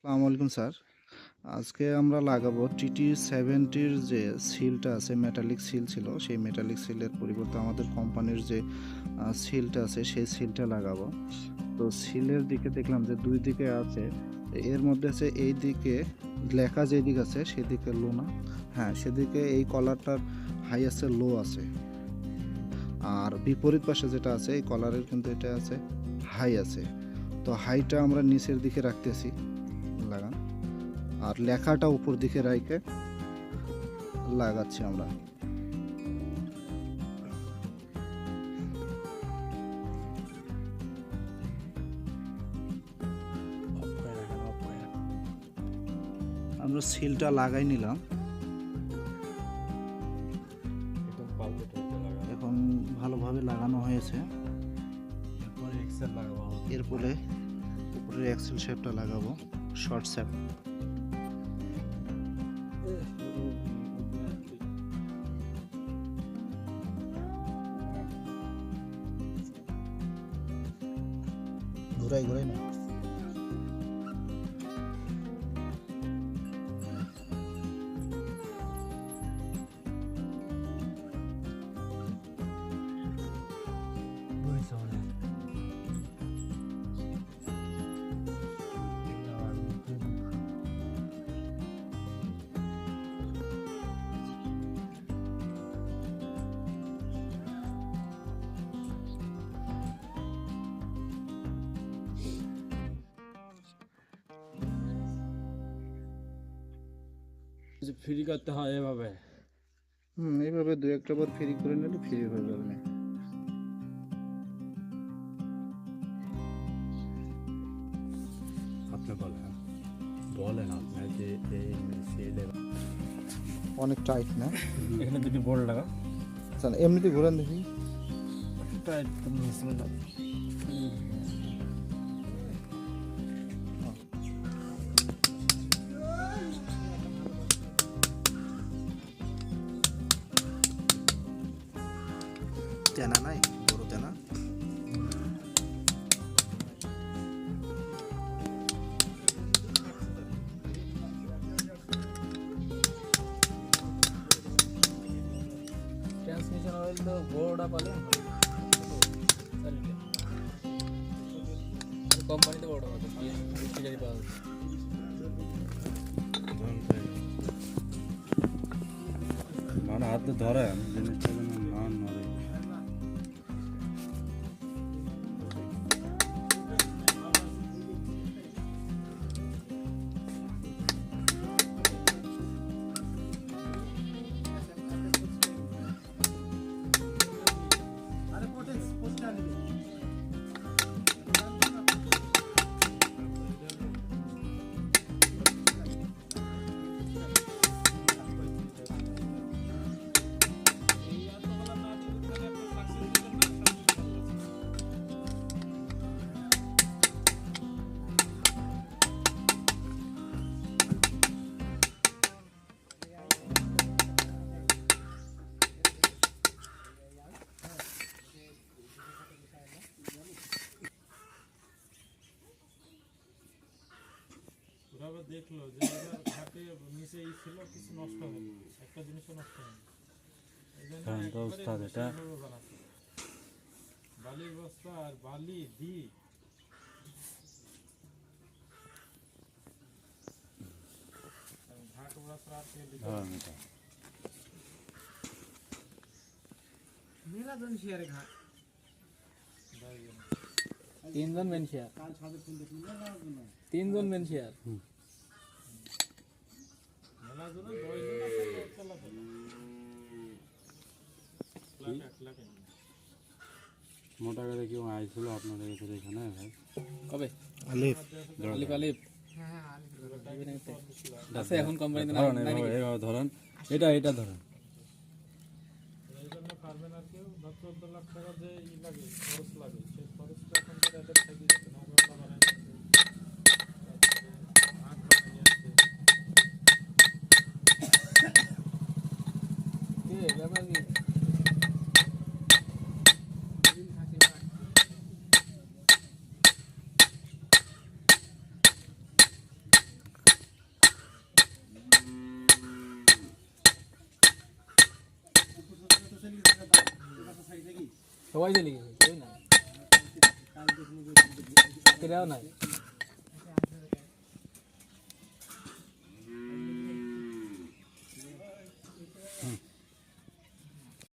আসসালামু আলাইকুম স্যার। আজকে আমরা লাগাবো TT70-র যে সিলটা আছে, মেটালিক সিল ছিল, সেই মেটালিক সিলের পরিবর্তে আমাদের কোম্পানির যে সিলটা আছে সেই সিলটা লাগাবো। তো সিলের দিকে দেখলাম যে দুই দিকে আছে, এর মধ্যে আছে এই দিকে লেখা যেদিকে আছে সেদিকে লো না, হ্যাঁ সেদিকে এই কলারটার হাই আছে, লো আছে। আর বিপরীত পাশে যেটা আছে এই কলারের কিন্তু এটা আছে হাই আছে। তো হাইটা আমরা নিচের দিকে রাখতেছি, লাগান। আর লেখাটা উপর দিকে রাইখে লাগাচ্ছি আমরা। আমরা সিলটা লাগাই নিলাম, এখন ভালোভাবে লাগানো হয়েছে। এরপরে উপরে এক্সেল শেপটা লাগাবো, শর্ট শেপ। ঘুরাই ঘুরাই না, ফ্রি করতে হয় এভাবে। এইভাবে দু একটা বার ফ্রি করে নিলে ফ্রি হয়ে যাবে। আপনি বলেন আপনার যে এই সিলে অনেক টাইট না? এখানে যদি বোল্ট লাগা এমনিতে ঘোরান দেখি। টাইট তেনা নাই, বড় তেনা। ট্রান্সমিশন অয়েল তো বড়টা পালে কোম্পানিতে বড় পাবে ফিজারি পাওয়া যাচ্ছে। মানে হাতে ধরে জিনিসটা যেন না নড়ে। দেখলো যে ঘাটে নিচে ছিল কিছু নষ্ট হলো, একটা জিনিসও নষ্ট হয়নি। বালির বস্তা আর বালি দি ঘাট নীলাজন শেয়ারে ঘাট তিনজন মেন শেয়ার, তিনজন মেন শেয়ার মোটা করে কেউ আইছিল আপনাদের এখানে ভাই? কবে? আলিফ আলিফ আলিফ আছে এখন কোম্পানিতে না ধরেন এটা এটা ধরেন এই জন্য পারবেন আর কেউ 14 লাখ টাকা যে ই লাগে খরচ লাগে সেই খরচটা এখন তো এদের থেকে যাচ্ছে না। আমরা বানাই কে ব্যাপার কি সবাই জেনে গেছে, কেউ নাই, কেউ নাই।